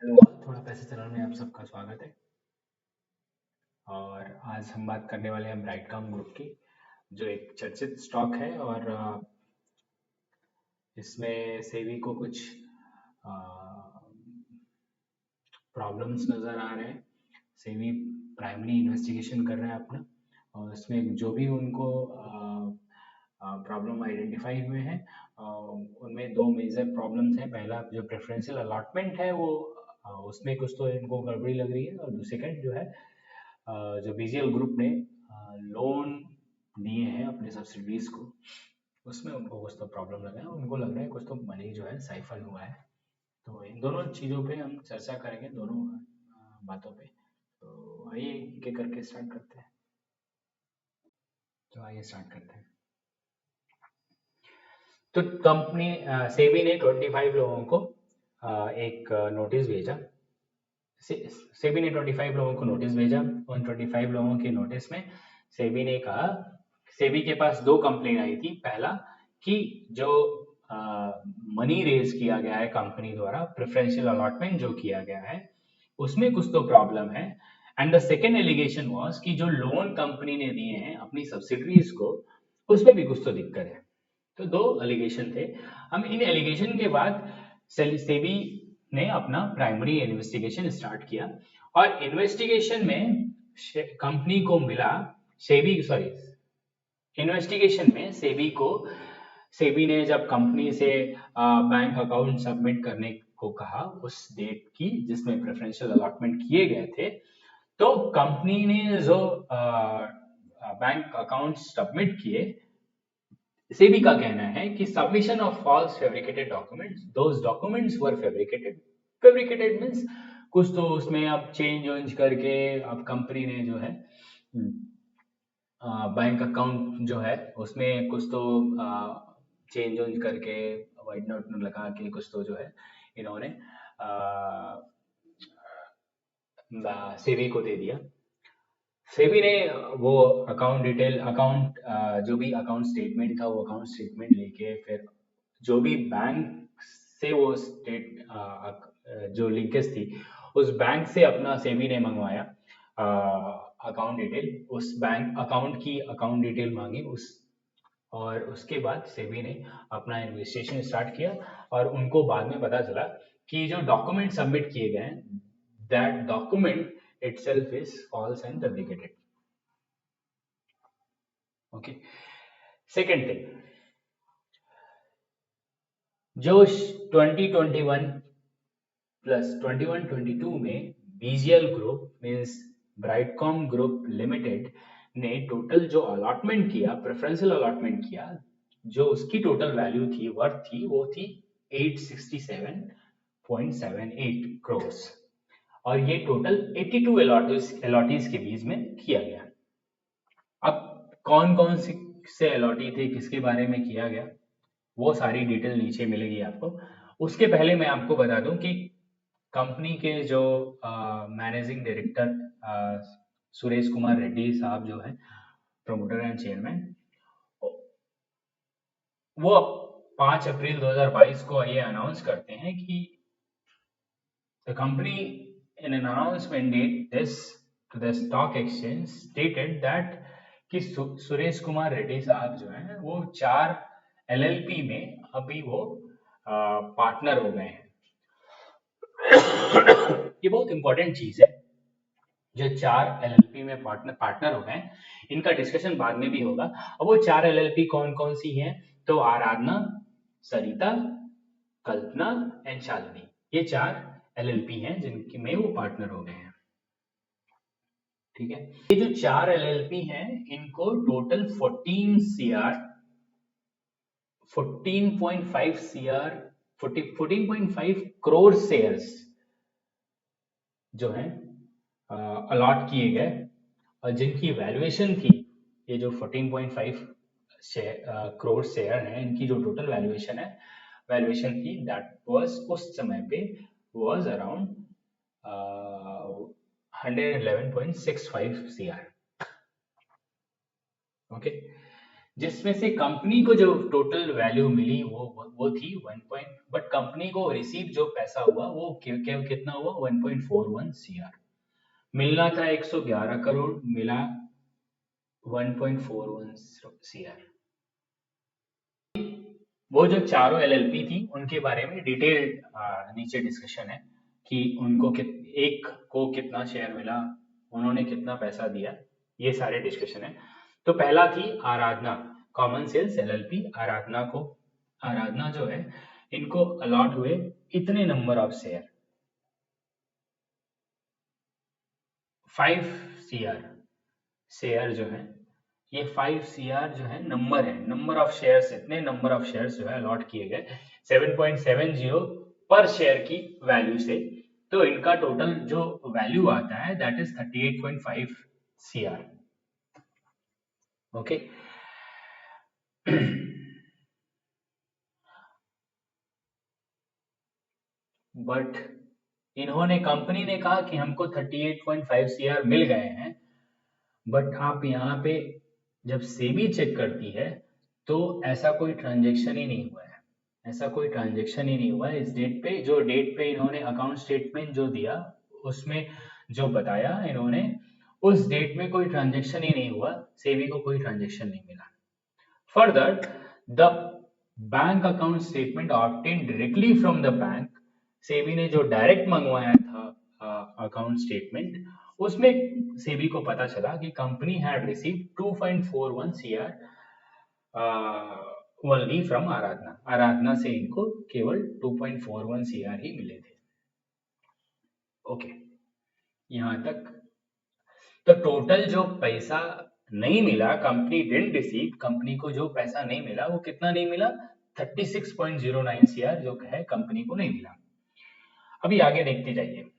Hello, थोड़ा पैसे चलाने में आप सबका स्वागत है। और आज हम बात करने वाले हैं ब्राइटकॉम ग्रुप की, जो एक चर्चित स्टॉक है। और इसमें सेबी को कुछ प्रॉब्लम्स नज़र आ रहे हैं। सेबी प्राइमरी इन्वेस्टिगेशन कर रहा है अपना, और इसमें जो भी उनको प्रॉब्लम आइडेंटिफाई हुए हैं, उनमें दो मेजर प्रॉब्लम्स हैं। पहला जो प्रेफरेंशियल अलॉटमेंट है वो उसमें कुछ तो इनको गड़बड़ी लग रही है। और सेकंड जो है, जो बीजीएल ग्रुप ने लोन दिए हैं अपने सब्सिडीज को, उसमें उनको कुछ तो प्रॉब्लम लगा है। उनको लग रहा है कुछ तो मनी जो है साइफन हुआ है। तो इन दोनों चीज़ों पे हम चर्चा करेंगे, दोनों बातों पे। तो आइए एक एक करके स्टार्ट करते हैं। तो आइए स्टार्ट करते हैं। तो कंपनी सेबी ने 25 लोगों को एक नोटिस भेजा। सेबी ने 25 लोगों को नोटिस भेजा। उन 25 लोगों के नोटिस में सेबी ने कहा, सेबी के पास दो कंप्लेन आई थी। पहला कि जो मनी रेज किया गया है कंपनी द्वारा, प्रेफरेंशियल अलॉटमेंट जो किया गया है, उसमें कुछ तो प्रॉब्लम है। And the second allegation was कि जो लोन कंपनी ने दिए हैं अपनी सब्सिडरीज को, उसमें भी कुछ तो दिक्कत है। तो दो एलिगेशन थे। हम इन एलिगेशन के बाद सेबी ने अपना प्राइमरी इन्वेस्टिगेशन स्टार्ट किया। और इन्वेस्टिगेशन में कंपनी को मिला, सेबी सॉरी इन्वेस्टिगेशन में सेबी ने जब कंपनी से बैंक अकाउंट सबमिट करने को कहा उस डेट की जिसमें प्रेफरेंशियल अलॉटमेंट किए गए थे, तो कंपनी ने जो बैंक अकाउंट सबमिट किए, सेबी का कहना है कि submission of false fabricated documents, those documents were fabricated. Fabricated means कुछ तो उसमें अब चेंज वेंज करके अब कंपनी ने जो है बैंक अकाउंट जो है उसमें कुछ तो चेंज वेंज करके वाइट नोट लगा के कुछ तो जो है इन्होंने सेबी को दे दिया। सेबी ने वो अकाउंट जो भी अकाउंट स्टेटमेंट था वो अकाउंट स्टेटमेंट लेके फिर जो भी बैंक से वो जो लिंकेज थी उस बैंक से अपना सेबी ने मंगवाया अकाउंट डिटेल, उस बैंक अकाउंट की अकाउंट डिटेल मांगी उस। और उसके बाद सेबी ने अपना इन्वेस्टिगेशन स्टार्ट किया। और उनको बाद में पता चला कि जो डॉक्यूमेंट सबमिट किए गए हैं, that document itself is false and fabricated. Okay. Second thing, जो 2021 प्लस 21-22 में BGL group means Brightcom group limited ने टोटल जो अलॉटमेंट किया, प्रेफरेंशियल अलॉटमेंट किया, जो उसकी टोटल वैल्यू थी, वर्थ थी, वो थी 867.78 करोड़। और ये टोटल 82 अलॉटीज के बीच में किया गया। अब कौन कौन से अलॉटी थे, किसके बारे में किया गया, वो सारी डिटेल नीचे मिलेगी आपको। उसके पहले मैं आपको बता दूं कि कंपनी के जो मैनेजिंग डायरेक्टर सुरेश कुमार रेड्डी साहब जो है, प्रमोटर एंड चेयरमैन, वो 5 अप्रैल 2022 को ये अनाउंस करते हैं कि the company in an announcement date this to the stock exchange stated that कि सुरेश कुमार रेड्डी साहब जो हैं वो 4 एलएलपी में अभी वो पार्टनर हो गए हैं। ये बहुत इंपॉर्टेंट चीज है। जो 4 एलएलपी में पार्टनर हो गए, इनका डिस्कशन बाद में भी होगा। अब वो 4 एलएलपी कौन कौन सी हैं? तो आराधना, सरिता, कल्पना एंड शालिनी, ये 4 एलएलपी हैं जिनकी में वो पार्टनर हो गए हैं। ठीक है। ये जो 4 एलएलपी हैं इनको टोटल 14.5 करोड़ शेयर्स जो हैं अलॉट किए गए। और जिनकी वैल्यूएशन थी, ये जो 14.5 करोड़ शेयर हैं, इनकी जो टोटल वैल्यूएशन थी, दैट वाज उस समय पे वाज अराउंड 111.65 CR। ओके। जिसमें से कंपनी को जो टोटल वैल्यू मिली वो थी 1 पॉइंट, बट कंपनी को रिसीव जो पैसा हुआ वो कितना हुआ 1.41 सीआर। मिलना था 111 करोड़, मिला 1.41 सीआर। वो जो चारों एलएलपी थी उनके बारे में डिटेल नीचे डिस्कशन है कि उनको एक को कितना शेयर मिला, उन्होंने कितना पैसा दिया, ये सारे डिस्कशन है। तो पहला थी आराधना कॉमन सेल्स एलएलपी। आराधना जो है इनको अलॉट हुए इतने number of share 5 CR. Share जो है ये 5 सीआर जो है नंबर ऑफ शेयर्स, इतने नंबर ऑफ शेयर्स जो है अलॉट किए गए 7.70 पर शेयर की वैल्यू से। तो इनका टोटल जो वैल्यू आता है that is 38.5 CR. Okay. But इन्होंने कंपनी ने कहा कि हमको 38.5 सीआर मिल गए हैं, बट आप यहाँ पे जब सेबी चेक करती है तो ऐसा कोई ट्रांजेक्शन ही नहीं हुआ है। ऐसा कोई ट्रांजेक्शन ही नहीं हुआ है इस डेट पे। जो डेट पे इन्होंने अकाउंट स्टेटमेंट जो दिया उसमें जो बताया इन्होंने, उस डेट में कोई ट्रांजेक्शन ही नहीं हुआ, सेबी को कोई ट्रांजेक्शन नहीं मिला। Further the bank account statement obtain directly from the bank, SEBI ने जो डायरेक्ट मंगवाया था अकाउंट स्टेटमेंट, उसमें सेबी को पता चला कि company had received 2.41 CR only from Aradhana. Aradhana से इनको केवल 2.41 सीआर ही मिले थे। ओके, यहां तक। तो टोटल जो पैसा नहीं मिला, कंपनी डिडंट रिसीव, कंपनी को जो पैसा नहीं मिला वो कितना नहीं मिला 36.09 सीआर जो है कंपनी को नहीं मिला। अभी आगे देखते जाइए।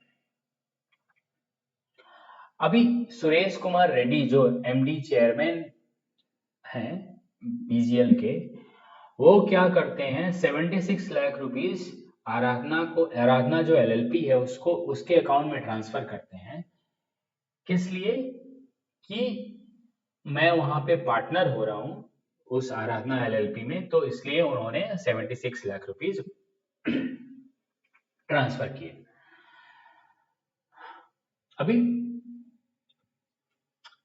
अभी सुरेश कुमार रेड्डी जो एमडी चेयरमैन हैं बीजीएल के, वो क्या करते हैं 76 लाख रुपीस आराधना जो एलएलपी है उसको उसके अकाउंट में ट्रांसफर करते हैं। किस लिए? कि मैं वहां पे पार्टनर हो रहा हूं उस आराधना एलएलपी में, तो इसलिए उन्होंने 76 लाख रुपीस ट्रांसफर किए। अभी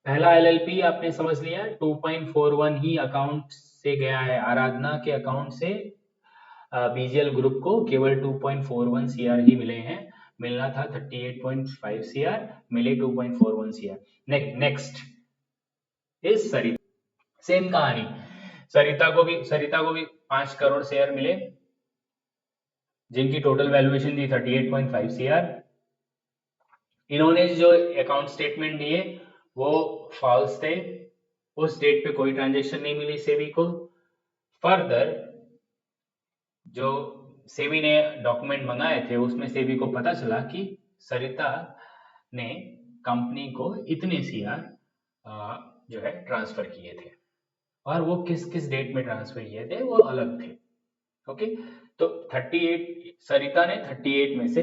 पहला एलएलपी आपने समझ लिया, 2.41 ही अकाउंट से गया है, आराधना के अकाउंट से बीजीएल ग्रुप को केवल 2.41 सीआर ही मिले हैं। मिलना था 38.5 सीआर, मिले 2.41 CR. Next is Sarita. Same कहानी, सरिता को भी 5 करोड़ शेयर मिले जिनकी टोटल वैल्यूएशन थी 38.5 सीआर। इन्होंने जो अकाउंट स्टेटमेंट दिए वो फॉल्स थे, उस डेट पे कोई ट्रांजेक्शन नहीं मिली सेबी को। फर्दर जो सेबी ने डॉक्यूमेंट मंगाए थे उसमें सेबी को पता चला कि सरिता ने कंपनी को इतने सीआर जो है ट्रांसफर किए थे, और वो किस किस डेट में ट्रांसफर किए थे वो अलग थे। ओके, तो 38 सरिता ने 38 में से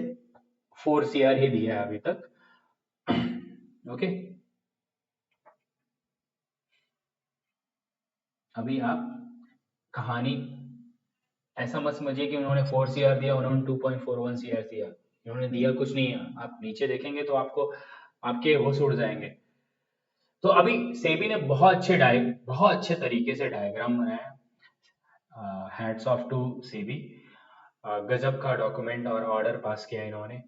4 सीआर ही दिया है अभी तक। ओके, अभी आप कहानी ऐसा मत समझिए कि उन्होंने 4 सीआर दिया, उन्होंने 2.41 सीआर दिया, इन्होंने दिया कुछ नहीं है। आप नीचे देखेंगे तो आपको आपके होश उड़ जाएंगे। तो अभी सेबी ने बहुत अच्छे तरीके से डायग्राम बनाया। हैट्स ऑफ टू सेबी, गजब का डॉक्यूमेंट और ऑर्डर पास किया इन्होंने।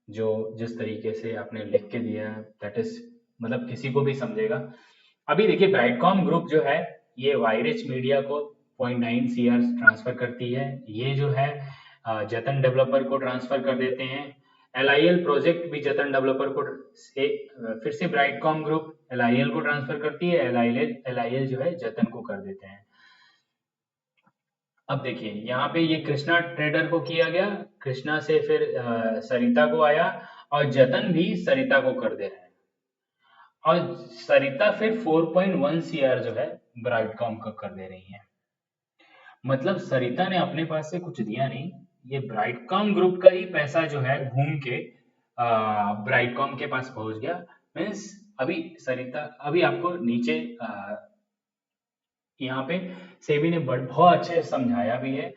जो जिस तरीके से आपने लिख के दिया है दैट इज मतलब किसी को भी समझेगा। अभी देखिए ब्राइटकॉम ग्रुप जो है ये वायरिच मीडिया को 0.9 सीआर ट्रांसफर करती है। ये जो है जतन डेवलपर को ट्रांसफर कर देते हैं। एलआईएल प्रोजेक्ट भी जतन डेवलपर को फिर से ब्राइटकॉम ग्रुप एलआईएल को ट्रांसफर करती है, एलआईएल जो है जतन को कर देते हैं। अब देखिए यहाँ पे ये कृष्णा ट्रेडर को किया गया, कृष्णा से फिर सरिता को आया, और जतन भी सरिता को कर दे रहे हैं, और सरिता फिर 4.1 सीआर जो है ब्राइटकॉम को कर दे रही है। मतलब सरिता ने अपने पास से कुछ दिया नहीं, ये ब्राइटकॉम ग्रुप का ही पैसा जो है घूम के ब्राइटकॉम के पास पहुंच गया। मीन्स अभी सरिता, अभी आपको नीचे यहाँ पे सेबी ने बहुत अच्छे से समझाया भी है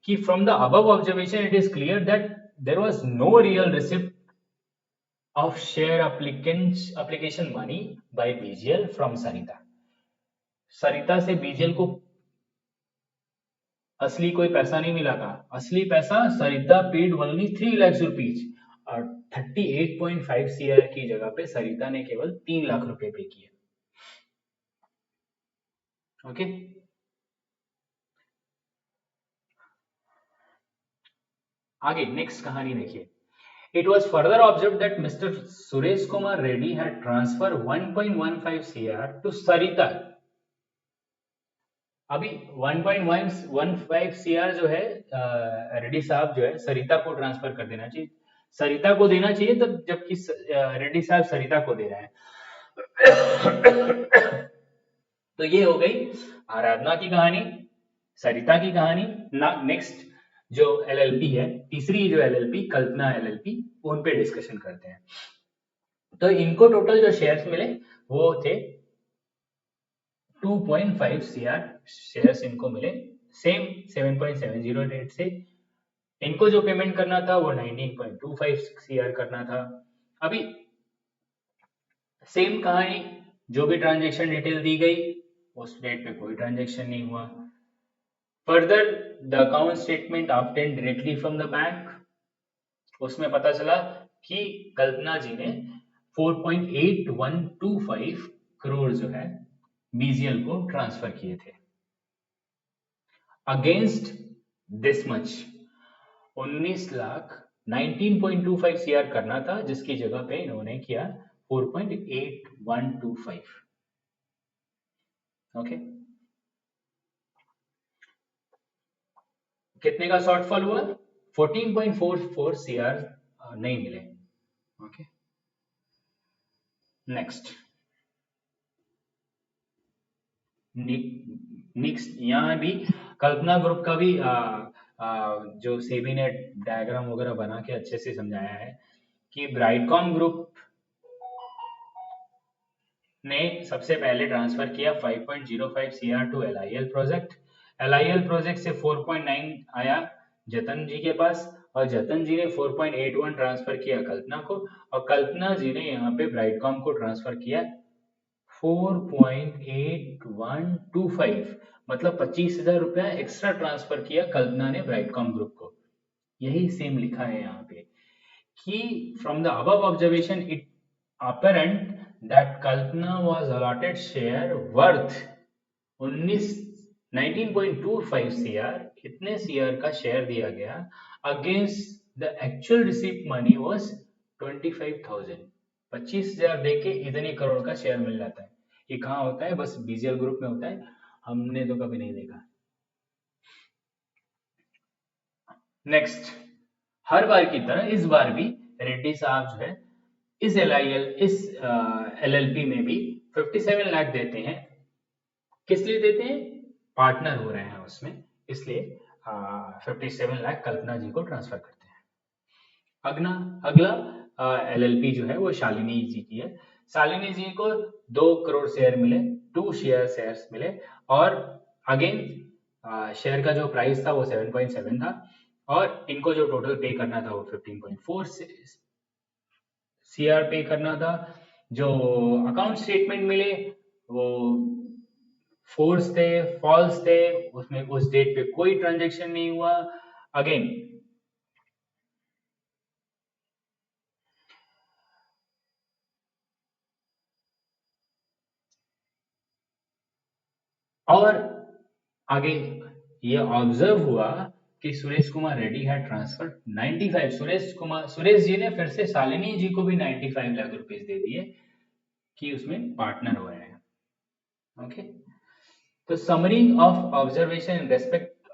कि from the above observation it is clear that there was no real receipt of share application money by BGL from Sarita. Sarita से बीजीएल को असली कोई पैसा नहीं मिला था। असली पैसा सरिता पेड ओनली 3 लाख रुपीज और 38.5 सीआर की जगह पे सरिता ने केवल 3 लाख रुपए पे किए। ओके, आगे नेक्स्ट कहानी देखिए। It was further observed that Mr. Suresh Kumar Reddy had transferred 1.15 CR to Sarita। अभी 1.115 CR जो है रेड्डी साहब जो है सरिता को ट्रांसफर कर देना चाहिए। सरिता को देना चाहिए तब जबकि रेड्डी साहब सरिता को दे रहे हैं। तो ये हो गई आराधना की कहानी, सरिता की कहानी। ना नेक्स्ट जो एलएलपी है, तीसरी जो एलएलपी कल्पना एलएलपी, उन पे डिस्कशन करते हैं। तो इनको टोटल जो शेयर्स मिले वो थे 2.5 सीआर शेयर्स इनको मिले, सेम 7.708 से। इनको जो पेमेंट करना था वो 19.25 सीआर करना था। अभी सेम कहानी, जो भी ट्रांजैक्शन डिटेल दी गई उस डेट पे कोई ट्रांजैक्शन नहीं हुआ। Further the account statement obtained directly from the bank, उसमें पता चला कि कल्पना जी ने 4.8125 करोड़ जो है बीजीएल को ट्रांसफर किए थे। Against this much 19 lakh 19.25 CR करना था, जिसकी जगह पे इन्होंने किया 4.8125। ओके, कितने का शॉर्टफॉल हुआ? 14.44 सीआर नहीं मिले। ओके, नेक्स्ट यहाँ भी कल्पना ग्रुप का भी जो सेबी ने डायग्राम वगैरह बना के अच्छे से समझाया है कि ब्राइटकॉम ग्रुप ने सबसे पहले ट्रांसफर किया 5.05 सीआर टू एलआईएल प्रोजेक्ट। एलआईएल प्रोजेक्ट से 4.9 आया जतन जी के पास और जतन जी ने 4.81 ट्रांसफर किया कल्पना को और कल्पना जी ने यहाँ पे ब्राइटकॉम को ट्रांसफर किया 4.8125, मतलब 25,000 रुपया एक्स्ट्रा ट्रांसफर किया कल्पना ने ब्राइटकॉम ग्रुप को। यही सेम लिखा है यहाँ पे कि from the above observation it apparent that Kalpana was allotted share worth 19.25 CR, इतने CR का शेयर दिया गया। Against the actual receipt money was 25,000। 25,000 देके इतने करोड़ का शेयर मिल जाता है। ये कहाँ होता है? बस बीजीएल ग्रुप में होता है, हमने तो कभी नहीं देखा। नेक्स्ट, हर बार की तरह इस बार भी रेड्डी साहब जो है इस एलएलपी में भी 57 लाख देते हैं। किस लिए देते हैं? पार्टनर हो रहे हैं उसमें, इसलिए 57 लाख कल्पना जी को ट्रांसफर करते हैं। अगला एलएलपी जो है वो शालिनी जी की है। शालिनी जी को 2 करोड़ शेयर मिले, 2 शेयर्स मिले और अगेन शेयर का जो प्राइस था वो 7.7 था और इनको जो टोटल पे करना था वो 15.4 सीआर पे करना था। जो अकाउंट स्टेटमेंट मिले वो फोर्स थे, फॉल्स थे, उसमें उस डेट पे कोई ट्रांजैक्शन नहीं हुआ। अगेन और आगे ये ऑब्जर्व हुआ कि सुरेश कुमार रेड्डी है ट्रांसफर 95। सुरेश जी ने फिर से शालिनी जी को भी 95 लाख रुपए दे दिए कि उसमें पार्टनर हो रहे हैं। ओके, तो summary of observation in respect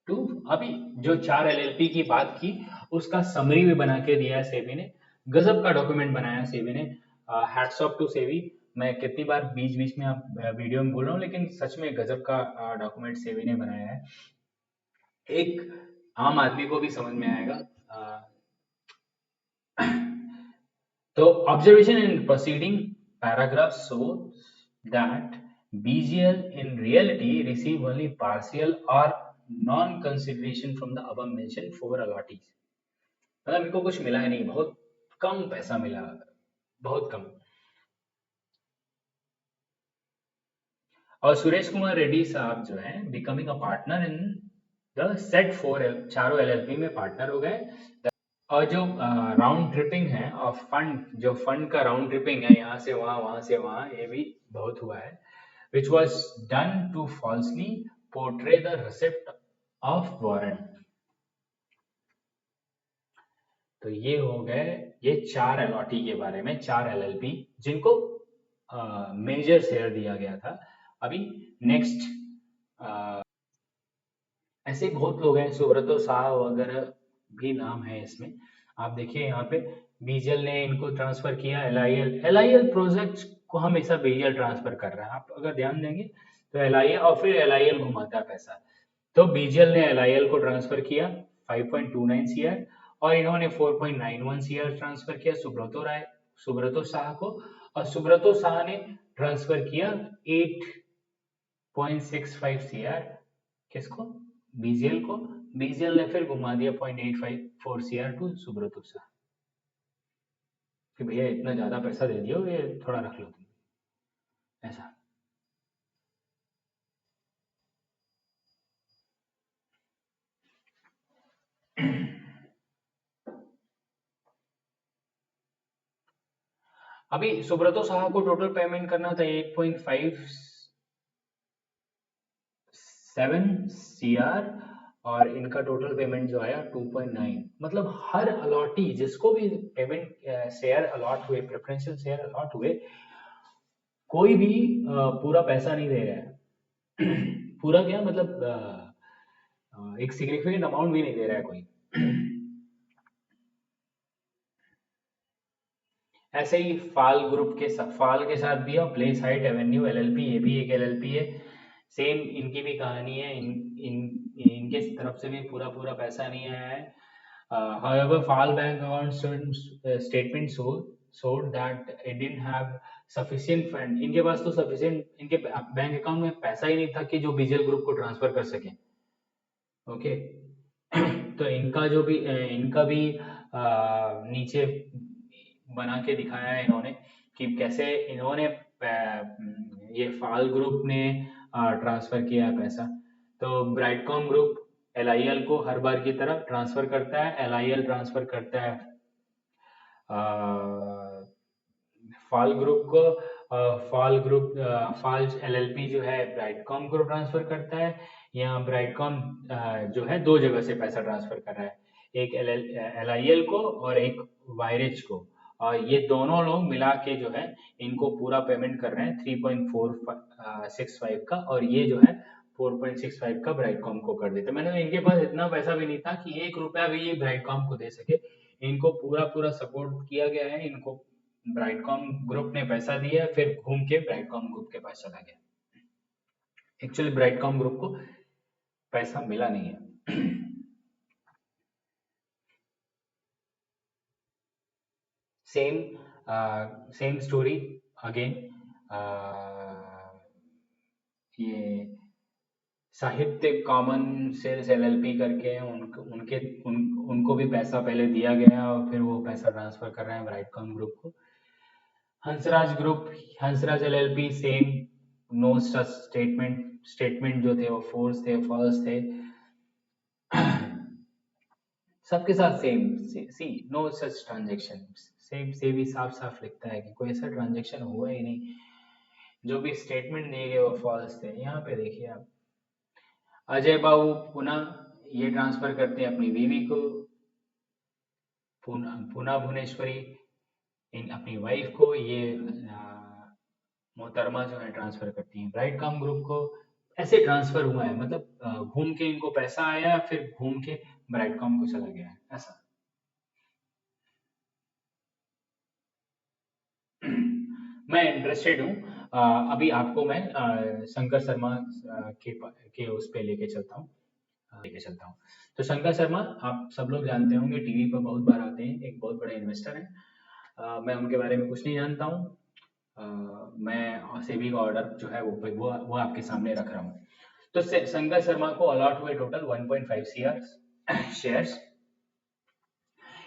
to, अभी जो 4 एलएलपी की बात की उसका समरी भी बना के दिया है सेबी ने। गजब का डॉक्यूमेंट बनाया सेबी ने, हैट्स ऑफ टू सेबी। मैं कितनी बार बीच बीच में आप वीडियो में बोल रहा हूँ, लेकिन सच में गजब का डॉक्यूमेंट सेबी ने बनाया है। एक आम आदमी को भी समझ में आएगा। तो observation in proceeding paragraph show that BGL in reality receive only partial or non consideration from the above mentioned four allottees. मतलब इनको कुछ मिला ही नहीं, बहुत कम पैसा मिला, बहुत कम। और सुरेश कुमार रेड्डी साहब जो है becoming a partner in the set four, चारों LLP में पार्टनर हो गए। और जो राउंड ट्रिपिंग है और फंड, जो फंड का राउंड ट्रिपिंग है यहाँ से वहां से वहां, ये भी बहुत हुआ है, which was done to falsely portray the receipt of warrant। तो ये हो गए ये चार अलॉटी के बारे में, चार LLP जिनको मेजर शेयर दिया गया था। अभी नेक्स्ट ऐसे बहुत लोग हैं, सुब्रतो शाह वगैरह भी नाम है इसमें। आप देखिए यहाँ पे बीजीएल ने इनको ट्रांसफर किया, एल आई एल प्रोजेक्ट को हमेशा बीजीएल ट्रांसफर कर रहा है, आप अगर ध्यान देंगे तो एल और फिर एल घुमाता है पैसा। तो बीजीएल ने एल को ट्रांसफर किया 5.29 सीआर और इन्होंने 4.91 सीआर ट्रांसफर किया सुब्रतो शाह को, और सुब्रतो शाह ने ट्रांसफर किया 8.65 सीआर किसको, बीजीएल को। बीजीएल ने फिर घुमा दिया 0.854 सीआर टू सुब्रतो शाह कि भैया इतना ज्यादा पैसा दे दियो, ये थोड़ा रख लो तुम, ऐसा। अभी सुब्रतो शाह को टोटल पेमेंट करना था 8.57 सीआर और इनका टोटल पेमेंट जो आया 2.9। मतलब हर अलॉटी जिसको भी पेमेंट शेयर अलॉट हुए, प्रेफरेंशियल शेयर अलॉट हुए, कोई भी पूरा पैसा नहीं दे रहा है। पूरा क्या मतलब एक सिग्निफिकेंट अमाउंट भी नहीं दे रहा है कोई। ऐसे ही फाल के साथ भी, और प्लेस हाइट एवेन्यू LLP, ये भी एक LLP है, सेम इनकी भी कहानी है। इनके तरफ से भी पूरा पूरा पैसा नहीं आया है। However, Fall Bank account statement showed that it didn't have sufficient fund। इनके पास तो sufficient, इनके बैंक अकाउंट में पैसा ही नहीं था कि जो बीजीएल ग्रुप को ट्रांसफर कर सके। ओके। तो इनका भी नीचे बना के दिखाया है इन्होंने कि कैसे इन्होंने ये फाल ग्रुप ने ट्रांसफर किया है पैसा। तो ब्राइटकॉम ग्रुप LIL को हर बार की तरह ट्रांसफर करता है, LIL ट्रांसफर करता है फाल ग्रुप को, फाल LLP जो है ब्राइटकॉम को ट्रांसफर करता है। यहाँ ब्राइटकॉम जो है दो जगह से पैसा ट्रांसफर कर रहा है, एक LIL को और एक वायरेज को, और ये दोनों लोग मिला के जो है इनको पूरा पेमेंट कर रहे हैं 3.465 का, और ये जो है 4.65 का ब्राइटकॉम को कर देते। मैंने इनके पास इतना पैसा भी नहीं था कि 1 रुपया भी ये ब्राइटकॉम को दे सके, इनको पूरा पूरा सपोर्ट किया गया है, इनको ब्राइटकॉम ग्रुप ने पैसा दिया, फिर घूम के ब्राइटकॉम ग्रुप के पास चला गया। एक्चुअली ब्राइटकॉम ग्रुप को पैसा मिला नहीं है। Same story again. ये साहित्य कॉमन सेल्स LLP करके उनको भी पैसा पहले दिया गया और फिर वो पैसा ट्रांसफर कर रहे हैं ब्राइटकॉम ग्रुप को। Hansraj LLP same, no such statement जो थे वो फॉल्स थे। सबके साथ same, see no such transaction, same से भी साफ साफ लिखता है कि कोई ऐसा ट्रांजेक्शन हुआ ही नहीं, जो भी स्टेटमेंट दिए गए वो फॉल्स थे। यहाँ पे देखिए आप, अजय बाबू पुनः ये ट्रांसफर करते हैं अपनी बीवी को, पुनः भुवनेश्वरी इन अपनी वाइफ को, ये मोहतरमा जो है ट्रांसफर करती हैं ब्राइटकॉम ग्रुप को। ऐसे ट्रांसफर हुआ है, मतलब घूम के इनको पैसा आया, फिर घूम के ब्राइटकॉम को चला गया है, ऐसा। मैं इंटरेस्टेड हूँ, अभी आपको मैं शंकर शर्मा के उस पे लेके चलता हूँ, तो शंकर शर्मा आप सब लोग जानते होंगे, टीवी पर बहुत बार आते हैं, एक बहुत बड़े इन्वेस्टर हैं। मैं उनके बारे में कुछ नहीं जानता हूँ। मैं सेबी का ऑर्डर जो है वो आपके सामने रख रहा हूँ। तो संगा शर्मा को अलॉट हुए टोटल 1.5 सीआर शेयर्स।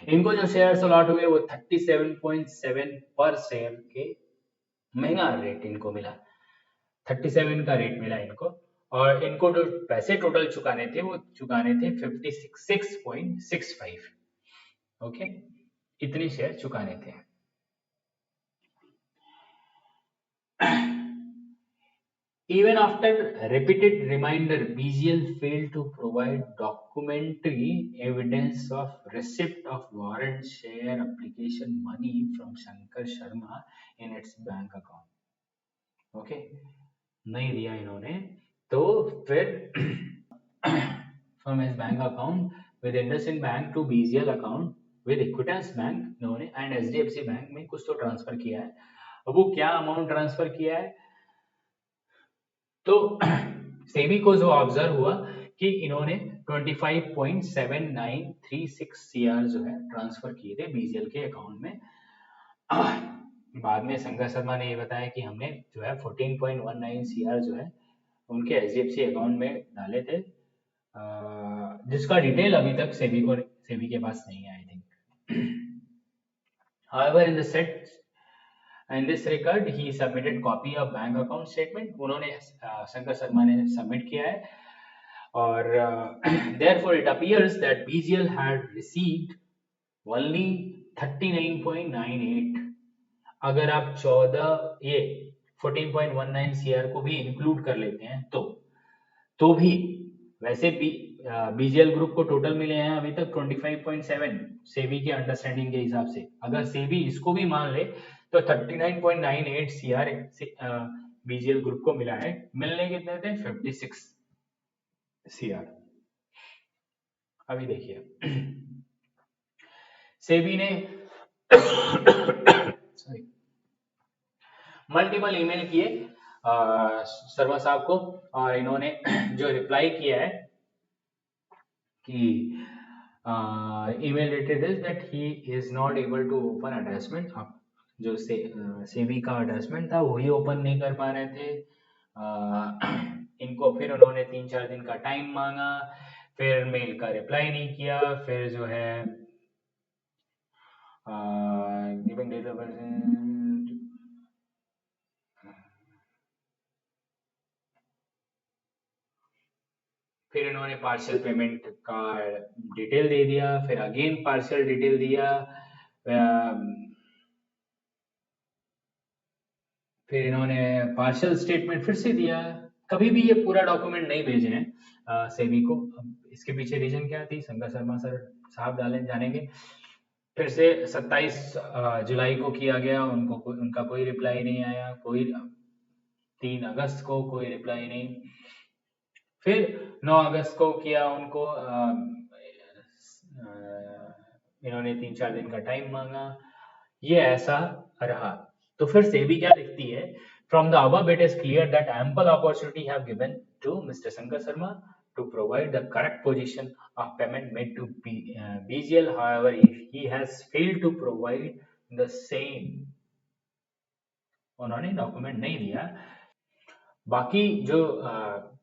इनको जो शेयर्स अलॉट हुए वो 37.7 पर शेयर के महंगा रेट इनको मिला, 37 का रेट मिला इनको। और इनको जो पैसे टोटल चुकाने थे वो चुकाने थे 56.65। ओके, इतने शेयर चुकाने थे। Even after repeated reminder, BGL failed to provide documentary evidence of receipt of warrant share application money from Shankar Sharma in its bank account. Okay, नहीं दिया इन्होंने। तो फिर from his bank account with IndusInd Bank to BGL account with Equitas Bank इन्होंने and HDFC Bank में कुछ तो transfer किया है। अब वो क्या अमाउंट ट्रांसफर किया है, तो सेबी को जो ऑब्जर्व हुआ कि इन्होंने 25.7936 सीआर जो है ट्रांसफर किए थे बीजीएल के अकाउंट में। बाद में संगा शर्मा ने ये बताया कि हमने जो है 14.19 सीआर जो है उनके एचडीएफसी अकाउंट में डाले थे, जिसका डिटेल अभी तक सेबी के पास नहीं है I think. However, in this regard, he submitted copy of bank account statement. उन्होंने शंकर शर्मा ने सबमिट किया है और therefore it appears that BGL had received only 39.98। अगर आप 14.19 सीआर को भी इंक्लूड कर लेते हैं तो भी वैसे बीजीएल ग्रुप को टोटल मिले हैं अभी तक 25.7 सेबी के अंडरस्टैंडिंग के हिसाब से। अगर सेबी इसको भी मान ले तो 39.98 सीआर बीजीएल ग्रुप को मिला है। मिलने कितने थे? 56 सीआर। अभी देखिए सेबी ने मल्टीपल ईमेल किए शर्मा साहब को और इन्होंने जो रिप्लाई किया है कि email dated is that he is not able to open attachment। जो सेबी का अटैचमेंट था वही ओपन नहीं कर पा रहे थे। इनको फिर उन्होंने 3-4 दिन का टाइम मांगा, फिर मेल का रिप्लाई नहीं किया, फिर जो है गिविंग डेट ऑफ फिर इन्होंने पार्शियल पेमेंट का डिटेल दे दिया, फिर अगेन पार्शियल डिटेल दिया, फिर इन्होंने पार्शियल स्टेटमेंट फिर से दिया। कभी भी ये पूरा डॉक्यूमेंट नहीं भेजे हैं सेबी को। इसके पीछे रीजन क्या थी शंकर शर्मा सर साहब जानेंगे। फिर से 27 जुलाई को किया गया, उनका कोई रिप्लाई नहीं आया। 3 अगस्त को कोई रिप्लाई नहीं। फिर 9 अगस्त को किया उनको, इन्होंने 3-4 दिन का टाइम मांगा। ये ऐसा रहा। तो फिर सेबी क्या लिखती है, from the above it is clear that ample opportunity have given to mister Shankar Sharma to provide the correct position of payment made to BGL. However, he has failed to provide the same। उन्होंने document नहीं दिया। बाकी जो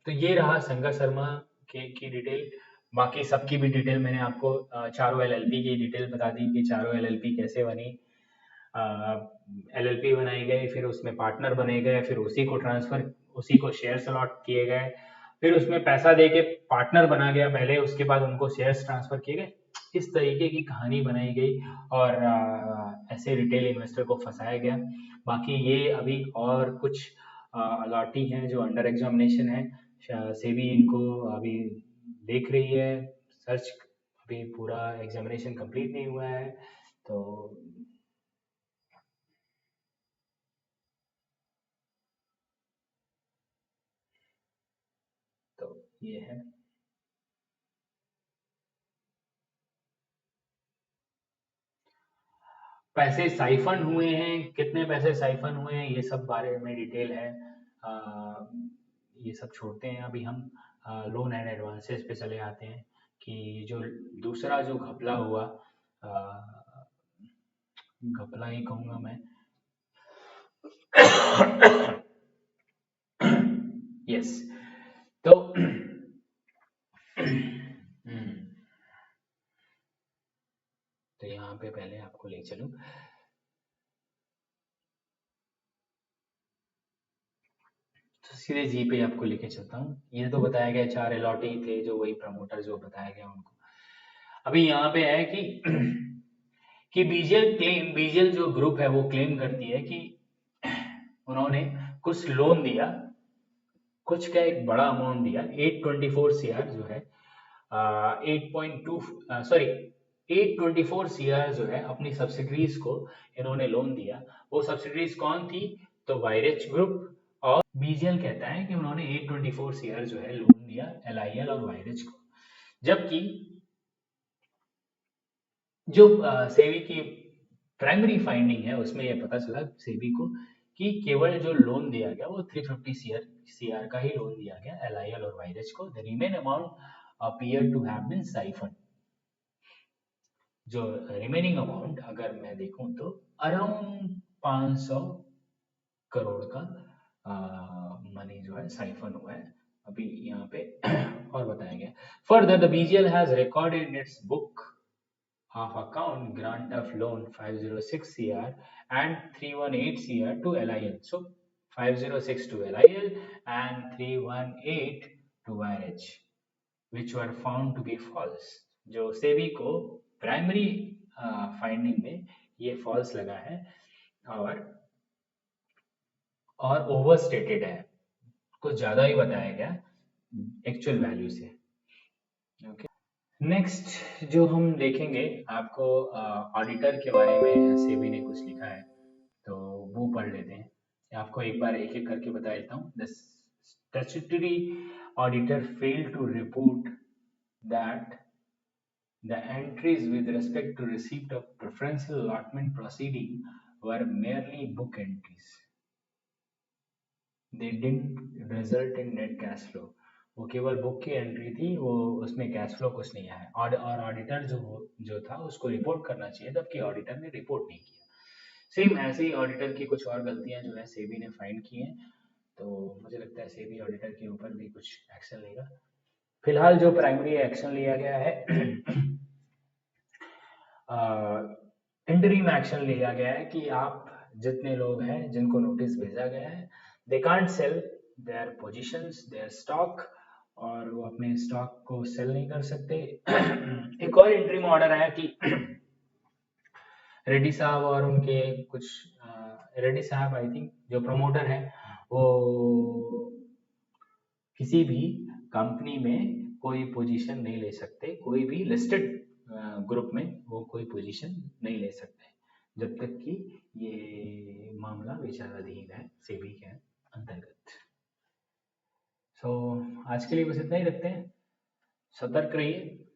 तो ये रहा शंकर शर्मा की detail. बाकी सबकी भी डिटेल मैंने आपको चारों एलएलपी की डिटेल बता दी कि चारों एलएलपी कैसे बनी। एलएलपी बनाई गई, फिर उसमें पार्टनर बने गए, फिर उसी को शेयर्स अलॉट किए गए, फिर उसमें पैसा देके पार्टनर बना गया पहले, उसके बाद उनको शेयर्स ट्रांसफर किए गए। इस तरीके की कहानी बनाई गई और ऐसे रिटेल इन्वेस्टर को फंसाया गया। बाकी ये अभी और कुछ अलॉटी हैं जो अंडर एग्जामिनेशन है। सेबी इनको अभी देख रही है, सर्च अभी पूरा एग्जामिनेशन कंप्लीट नहीं हुआ है। तो ये है। पैसे साइफन हुए हैं, कितने पैसे साइफन हुए हैं, ये सब बारे में डिटेल है। ये सब छोड़ते हैं अभी हम, लोन एंड एडवांसेस पे चले आते हैं कि जो दूसरा जो घपला हुआ, घपला ही कहूँगा मैं, यस तो तो यहाँ पे पहले आपको ले चलूं, तो सीधे जी पे आपको लेके चलता हूँ। ये तो बताया गया 4 अलॉटी थे, जो वही प्रमोटर जो बताया गया उनको। अभी यहाँ पे है कि बीजीएल जो ग्रुप है वो क्लेम करती है कि उन्होंने कुछ लोन दिया, कुछ का एक बड़ा अमाउंट दिया, 824 सीआर जो है, 8.2 सॉरी 824 सीआर जो है अपनी सब्सिडरीज को इन्होंने लोन दिया। वो सब्सिडरीज कौन थी? तो वायरेज ग्रुप। और बीजीएल कहता है कि उन्होंने 824 सीआर जो है लोन दिया एलआईएल और वायरेज को, जबकि जो सेबी की प्राइमरी फाइंडिंग है उसमें यह पता चला सेबी को कि केवल जो लोन दिया गया वो 350 सीआर का ही लोन दिया गया एलआईएल और वायरेज को। The remain amount appear to have been siphon. जो रिमेनिंग अमाउंट अगर मैं देखूं तो अराउंड 500 करोड़ का मनी जो है साइफन हुआ है अभी यहाँ पे। और बताया गया further the BGL has recorded in its book of account grant of loan 506 CR and 318 CR to LIL. So 506 to LIL and 318 to YRH, which were found to be false. जो सेबी को प्राइमरी फाइंडिंग में ये false लगा है और over stated है, कुछ ज्यादा ही बताया गया एक्चुअल वैल्यू से। ओके, नेक्स्ट जो हम देखेंगे आपको ऑडिटर के बारे में सेबी ने कुछ लिखा है, तो वो पढ़ लेते हैं। आपको एक बार एक एक करके बता देता हूँ। The statutory auditor failed to report that the entries with respect to receipt of preferential allotment proceeding were merely book entries. They didn't result in net cash flow. वो केवल बुक की एंट्री थी, वो उसमें कैश फ्लो कुछ नहीं आया। और ऑडिटर जो था उसको रिपोर्ट करना चाहिए, जबकि ऑडिटर ने रिपोर्ट नहीं किया। सेम ऐसे ही ऑडिटर की कुछ और गलतियां जो है सेबी ने फाइंड की हैं, तो मुझे लगता है सेबी ऑडिटर के ऊपर भी कुछ एक्शन लेगा। फिलहाल जो प्राइमरी एक्शन लिया गया है इंटरिम एक्शन लिया गया है कि आप जितने लोग हैं जिनको नोटिस भेजा गया है, they can't sell their positions, their stock, और वो अपने स्टॉक को सेल नहीं कर सकते। एक और इंटरिम ऑर्डर आया कि रेड्डी साहब और उनके कुछ रेड्डी साहब आई थिंक जो प्रमोटर है वो किसी भी कंपनी में कोई पोजीशन नहीं ले सकते, कोई भी लिस्टेड ग्रुप में वो कोई पोजीशन नहीं ले सकते जब तक कि ये मामला विचाराधीन है सेबी के अंतर्गत। सो आज के लिए बस इतना ही रखते हैं। सतर्क रहिए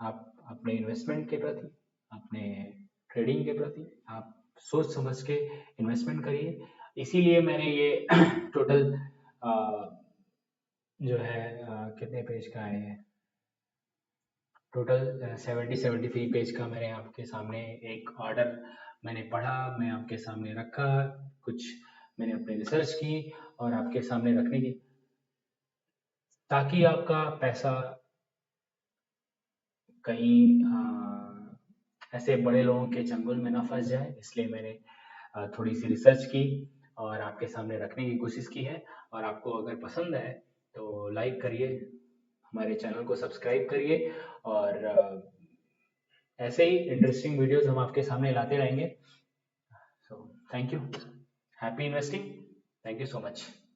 आप अपने इन्वेस्टमेंट के प्रति, अपने ट्रेडिंग के प्रति। आप सोच समझ के इन्वेस्टमेंट करिए। इसीलिए मैंने ये टोटल जो है कितने पेज का है, टोटल 73 पेज का मैंने आपके सामने एक ऑर्डर मैंने पढ़ा, मैं आपके सामने रखा, कुछ मैंने अपने रिसर्च की और आपके सामने रखने की, ताकि आपका पैसा कहीं ऐसे बड़े लोगों के चंगुल में ना फंस जाए। इसलिए मैंने थोड़ी सी रिसर्च की और आपके सामने रखने की कोशिश की है। और आपको अगर पसंद है तो लाइक करिए, हमारे चैनल को सब्सक्राइब करिए, और ऐसे ही इंटरेस्टिंग वीडियोस हम आपके सामने लाते रहेंगे। So thank you, happy investing, thank you so much.